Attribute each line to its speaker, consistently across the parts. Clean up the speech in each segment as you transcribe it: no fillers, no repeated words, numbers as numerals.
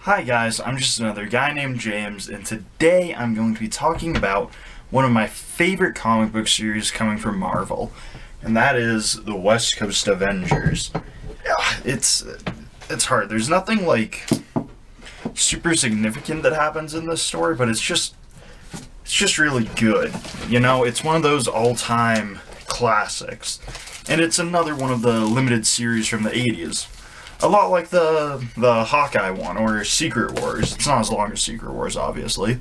Speaker 1: Hi guys, I'm just another guy named James, and today I'm going to be talking about one of my favorite comic book series coming from Marvel, and that is the West Coast Avengers. Yeah, it's hard. There's nothing like super significant that happens in this story, but it's just really good. You know, it's one of those all-time classics, and it's another one of the limited series from the 80s. A lot like the Hawkeye one or Secret Wars. It's not as long as Secret Wars, obviously,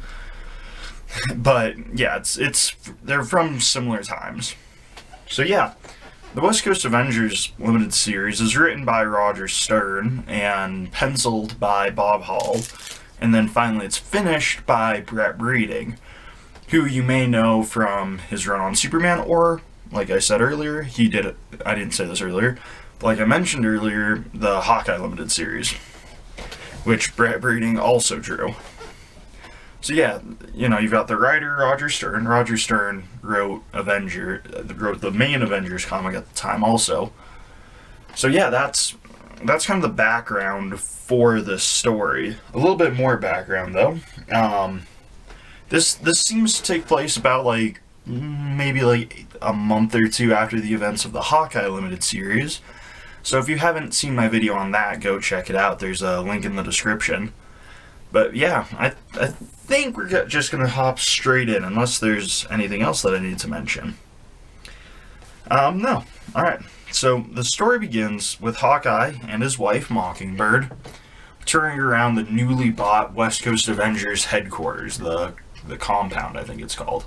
Speaker 1: but yeah, it's they're from similar times. So yeah, the West Coast Avengers limited series is written by Roger Stern and penciled by Bob Hall, and then finally it's finished by Brett Breeding, who you may know from his run on Superman, or like I said earlier, he did it. I didn't say this earlier. Like I mentioned earlier, the Hawkeye Limited series, which Brett Breeding also drew. So yeah, you know, you've got the writer Roger Stern. Roger Stern wrote wrote the main Avengers comic at the time also. So yeah, that's kind of the background for this story. A little bit more background though. This seems to take place about maybe a month or two after the events of the Hawkeye Limited series. So if you haven't seen my video on that, go check it out. There's a link in the description. But yeah, I think we're just going to hop straight in, unless there's anything else that I need to mention. No. Alright. So the story begins with Hawkeye and his wife, Mockingbird, touring around the newly bought West Coast Avengers headquarters, the compound, I think it's called.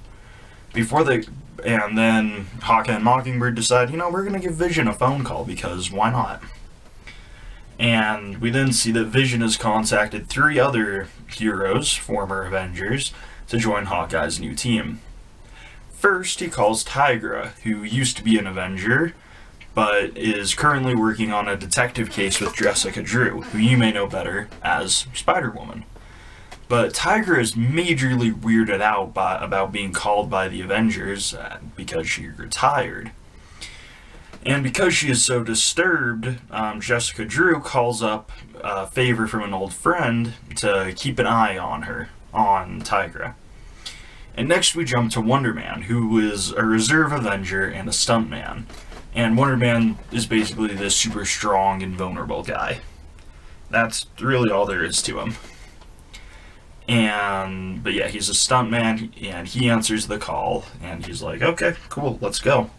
Speaker 1: And then Hawkeye and Mockingbird decide, we're going to give Vision a phone call because why not? And we then see that Vision has contacted 3 other heroes, former Avengers, to join Hawkeye's new team. First, he calls Tigra, who used to be an Avenger, but is currently working on a detective case with Jessica Drew, who you may know better as Spider-Woman. But Tigra is majorly weirded out about being called by the Avengers because she retired. And because she is so disturbed, Jessica Drew calls up a favor from an old friend to keep an eye on her, on Tigra. And next we jump to Wonder Man, who is a reserve Avenger and a stuntman. And Wonder Man is basically this super strong, invulnerable guy. That's really all there is to him. But yeah, he's a stuntman, and he answers the call, and he's like, okay, cool, let's go.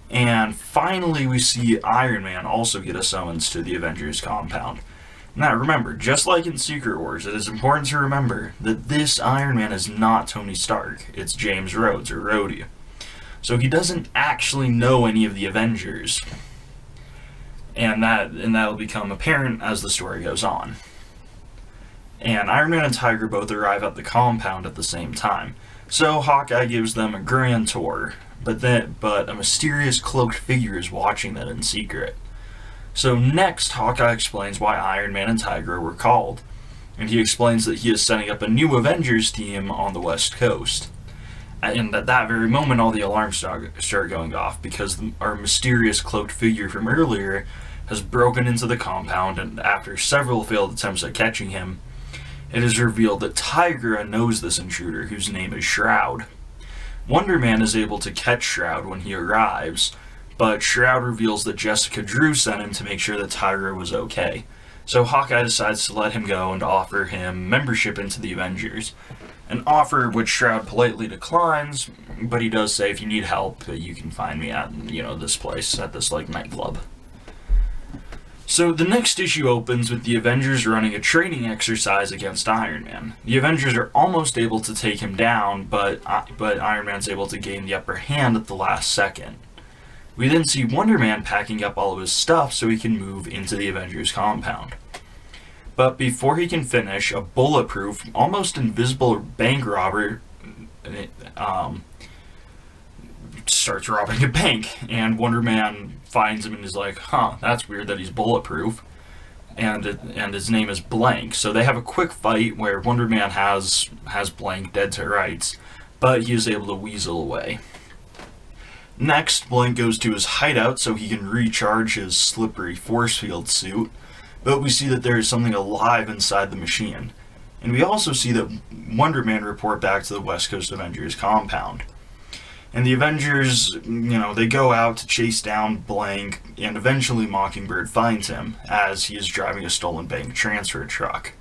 Speaker 1: And finally, we see Iron Man also get a summons to the Avengers compound. Now, remember, just like in Secret Wars, it is important to remember that this Iron Man is not Tony Stark. It's James Rhodes, or Rhodey. So he doesn't actually know any of the Avengers. And that'll become apparent as the story goes on. And Iron Man and Tigra both arrive at the compound at the same time. So Hawkeye gives them a grand tour, but a mysterious cloaked figure is watching that in secret. So next, Hawkeye explains why Iron Man and Tigra were called, and he explains that he is setting up a new Avengers team on the West Coast. And at that very moment, all the alarms start going off, because our mysterious cloaked figure from earlier has broken into the compound, and after several failed attempts at catching him, it is revealed that Tigra knows this intruder, whose name is Shroud. Wonder Man is able to catch Shroud when he arrives, but Shroud reveals that Jessica Drew sent him to make sure that Tigra was okay. So Hawkeye decides to let him go and offer him membership into the Avengers. An offer which Shroud politely declines, but he does say, if you need help, you can find me at, this place, at this, nightclub. So the next issue opens with the Avengers running a training exercise against Iron Man. The Avengers are almost able to take him down, but Iron Man's able to gain the upper hand at the last second. We then see Wonder Man packing up all of his stuff so he can move into the Avengers compound. But before he can finish, a bulletproof, almost invisible bank robber starts robbing a bank, and Wonder Man finds him and is like, that's weird that he's bulletproof, and his name is Blank. So they have a quick fight where Wonder Man has Blank dead to rights, but he is able to weasel away. Next, Blank goes to his hideout so he can recharge his slippery force field suit, but we see that there is something alive inside the machine. And we also see that Wonder Man report back to the West Coast Avengers compound. And the Avengers, they go out to chase down Blank, and eventually Mockingbird finds him as he is driving a stolen bank transfer truck.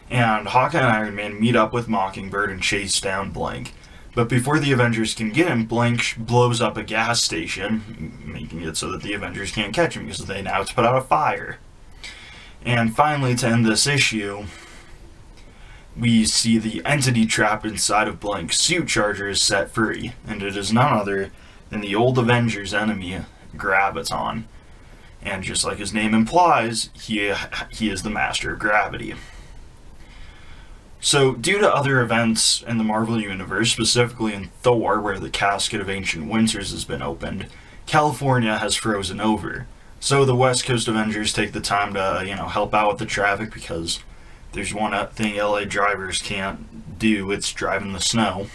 Speaker 1: And Hawkeye and Iron Man meet up with Mockingbird and chase down Blank. But before the Avengers can get him, Blank blows up a gas station, making it so that the Avengers can't catch him because they now have to put out a fire. And finally, to end this issue, we see the entity trapped inside of Blank's suit charger is set free, and it is none other than the old Avengers enemy, Graviton. And just like his name implies, he is the master of gravity. So, due to other events in the Marvel Universe, specifically in Thor, where the Casket of Ancient Winters has been opened, California has frozen over. So the West Coast Avengers take the time to, help out with the traffic, because there's one thing LA drivers can't do, it's drive in the snow.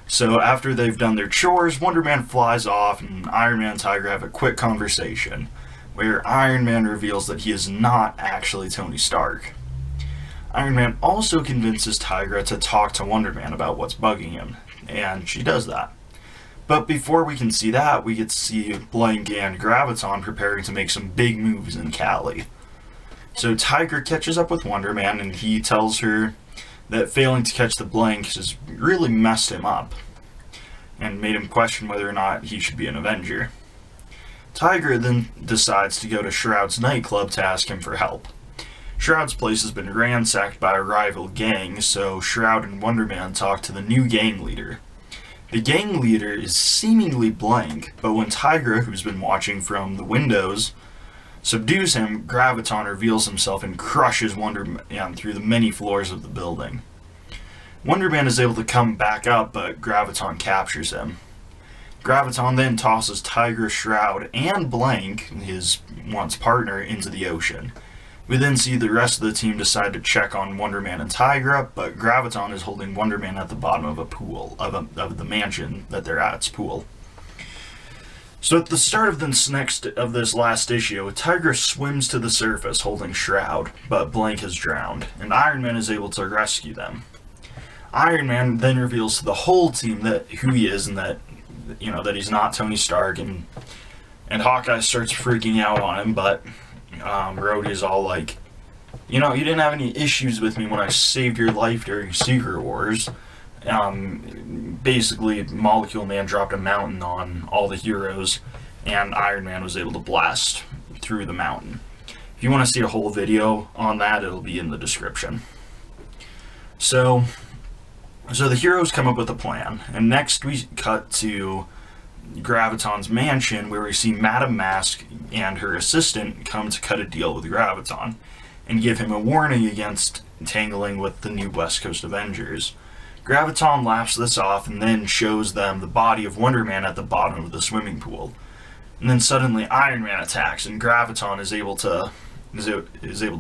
Speaker 1: So after they've done their chores, Wonder Man flies off and Iron Man and Tiger have a quick conversation, where Iron Man reveals that he is not actually Tony Stark. Iron Man also convinces Tigra to talk to Wonder Man about what's bugging him, and she does that. But before we can see that, we get to see Blank and Graviton preparing to make some big moves in Cali. So Tiger catches up with Wonder Man, and he tells her that failing to catch the Blanks has really messed him up, and made him question whether or not he should be an Avenger. Tiger then decides to go to Shroud's nightclub to ask him for help. Shroud's place has been ransacked by a rival gang, so Shroud and Wonder Man talk to the new gang leader. The gang leader is seemingly Blank, but when Tigra, who's been watching from the windows, subdues him, Graviton reveals himself and crushes Wonder Man through the many floors of the building. Wonder Man is able to come back up, but Graviton captures him. Graviton then tosses Tigra, Shroud, and Blank, his once partner, into the ocean. We then see the rest of the team decide to check on Wonder Man and Tigra, but Graviton is holding Wonder Man at the bottom of a pool, of the mansion that they're at's pool. So at the start of this last issue, Tigra swims to the surface holding Shroud, but Blank has drowned, and Iron Man is able to rescue them. Iron Man then reveals to the whole team who he is and that he's not Tony Stark, and Hawkeye starts freaking out on him, but Rhodey's all like, you didn't have any issues with me when I saved your life during Secret Wars. Basically, Molecule Man dropped a mountain on all the heroes, and Iron Man was able to blast through the mountain. If you want to see a whole video on that, it'll be in the description. So the heroes come up with a plan, and next we cut to Graviton's mansion, where we see Madame Mask and her assistant come to cut a deal with Graviton and give him a warning against tangling with the new West Coast Avengers. Graviton laughs this off and then shows them the body of Wonder Man at the bottom of the swimming pool. And then suddenly Iron Man attacks, and Graviton is able to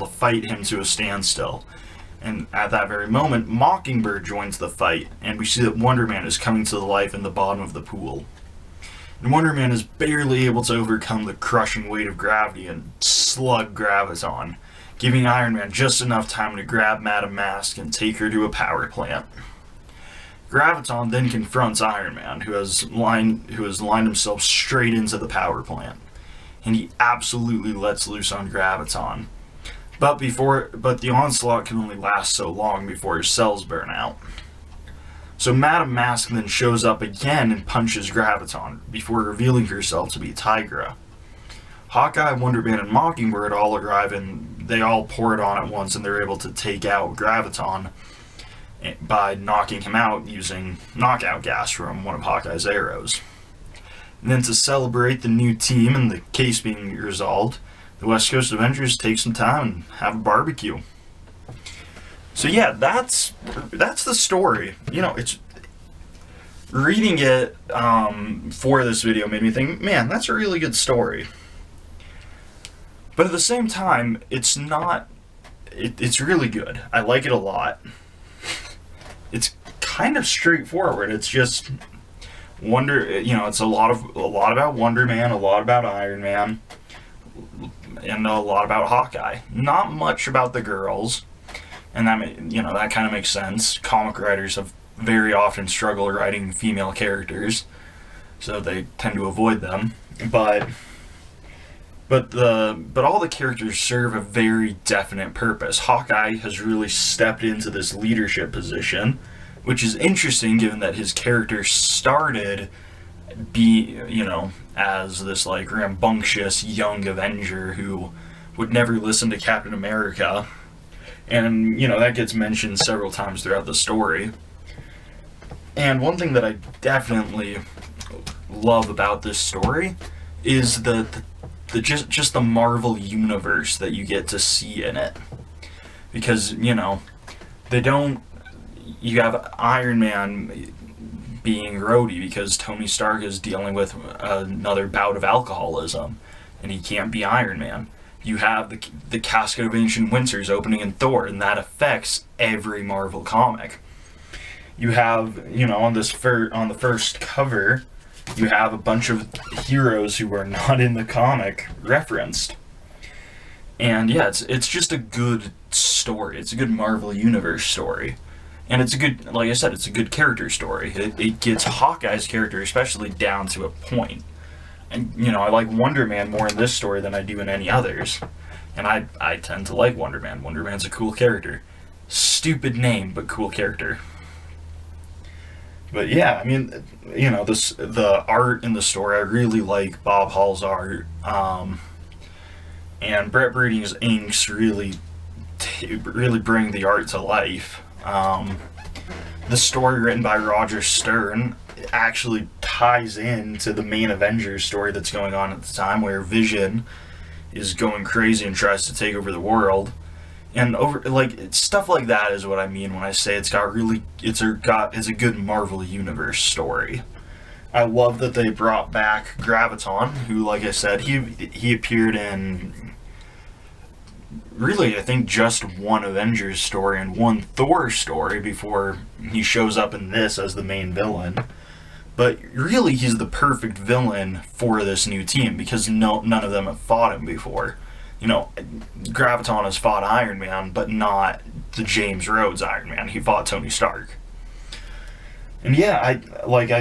Speaker 1: fight him to a standstill. And at that very moment, Mockingbird joins the fight, and we see that Wonder Man is coming to life in the bottom of the pool. And Wonder Man is barely able to overcome the crushing weight of gravity and slug Graviton, giving Iron Man just enough time to grab Madame Mask and take her to a power plant. Graviton then confronts Iron Man, who has lined himself straight into the power plant, and he absolutely lets loose on Graviton. But the onslaught can only last so long before his cells burn out. So Madame Mask then shows up again and punches Graviton, before revealing herself to be Tigra. Hawkeye, Wonder Man, and Mockingbird all arrive, and they all pour it on at once, and they're able to take out Graviton by knocking him out using knockout gas from one of Hawkeye's arrows. And then to celebrate the new team and the case being resolved, the West Coast Avengers take some time and have a barbecue. So yeah, that's the story. It's reading it for this video made me think, man, that's a really good story. But at the same time, it's really good. I like it a lot. It's kind of straightforward. It's just it's a lot about Wonder Man, a lot about Iron Man, and a lot about Hawkeye. Not much about the girls, and that kind of makes sense. Comic writers have very often struggled writing female characters, so they tend to avoid them. But all the characters serve a very definite purpose. Hawkeye has really stepped into this leadership position, which is interesting given that his character started as this like rambunctious young Avenger who would never listen to Captain America. And, that gets mentioned several times throughout the story. And one thing that I definitely love about this story is just the Marvel universe that you get to see in it. Because, you have Iron Man being Rhodey because Tony Stark is dealing with another bout of alcoholism, and he can't be Iron Man. You have the Casket of Ancient Winters opening in Thor, and that affects every Marvel comic. You have, on the first cover, you have a bunch of heroes who are not in the comic referenced. And yeah, it's just a good story. It's a good Marvel Universe story. And it's a good, like I said, it's a good character story. It gets Hawkeye's character especially down to a point. And, I like Wonder Man more in this story than I do in any others. And I tend to like Wonder Man. Wonder Man's a cool character. Stupid name, but cool character. But yeah, the art in the story, I really like Bob Hall's art. And Brett Breeding's inks really bring the art to life. The story written by Roger Stern actually ties into the main Avengers story that's going on at the time, where Vision is going crazy and tries to take over the world. And stuff like that is what I mean when I say it's a good Marvel Universe story. I love that they brought back Graviton, who, like I said, he appeared in really, I think, just one Avengers story and one Thor story before he shows up in this as the main villain. But really, he's the perfect villain for this new team because none of them have fought him before. Graviton has fought Iron Man, but not the James Rhodes Iron Man. He fought Tony Stark. And yeah, I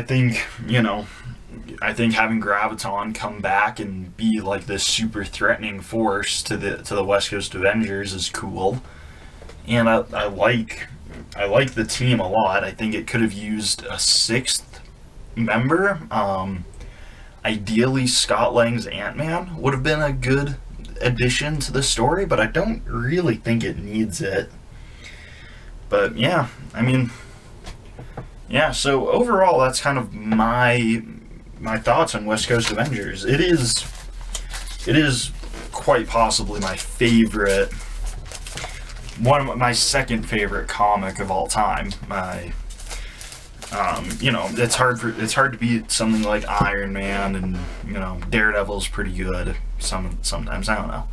Speaker 1: think having Graviton come back and be like this super threatening force to the West Coast Avengers is cool. And I like the team a lot. I think it could have used a sixth member. Ideally, Scott Lang's Ant-Man would have been a good addition to the story, but I don't really think it needs it. But yeah, so overall, that's kind of my thoughts on West Coast Avengers. It is quite possibly my favorite, my second favorite comic of all time. It's hard to beat something like Iron Man, and Daredevil's pretty good. Sometimes, I don't know.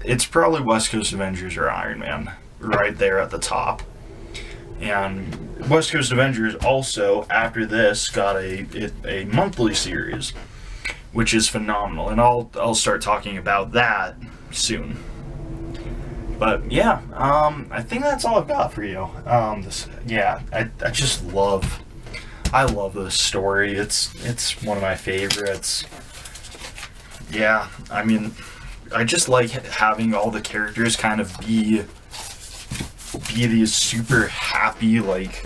Speaker 1: It's probably West Coast Avengers or Iron Man right there at the top. And West Coast Avengers also, after this, got a monthly series, which is phenomenal, and I'll start talking about that soon. But yeah, I think that's all I've got for you. I love this story. It's one of my favorites. Yeah, I just like having all the characters kind of be these super happy, like,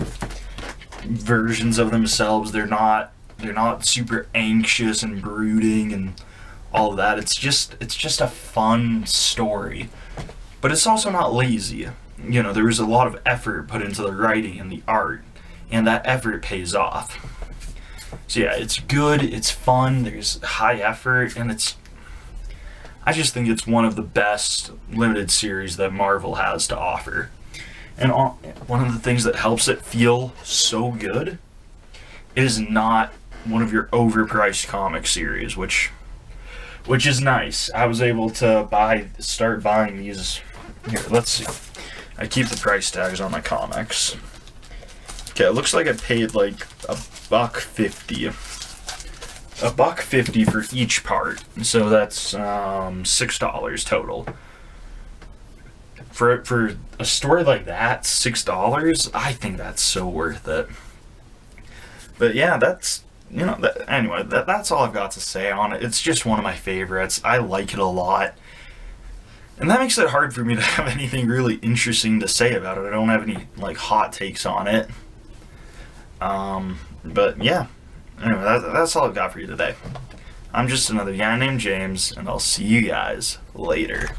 Speaker 1: versions of themselves. They're not super anxious and brooding and all of that. It's just a fun story. But it's also not lazy. There was a lot of effort put into the writing and the art, and that effort pays off. So yeah, it's good, it's fun, there's high effort, and I just think it's one of the best limited series that Marvel has to offer. And one of the things that helps it feel so good is not one of your overpriced comic series, which is nice. I was able to start buying these. Here, let's see. I keep the price tags on my comics. Okay, it looks like I paid like $1.50 $1.50 for each part, so that's $6 total. For a story like that, $6, I think that's so worth it. But yeah, that's that's all I've got to say on it. It's just one of my favorites. I like it a lot. And that makes it hard for me to have anything really interesting to say about it. I don't have any like hot takes on it. But yeah. Anyway, that's all I've got for you today. I'm just another guy named James, and I'll see you guys later.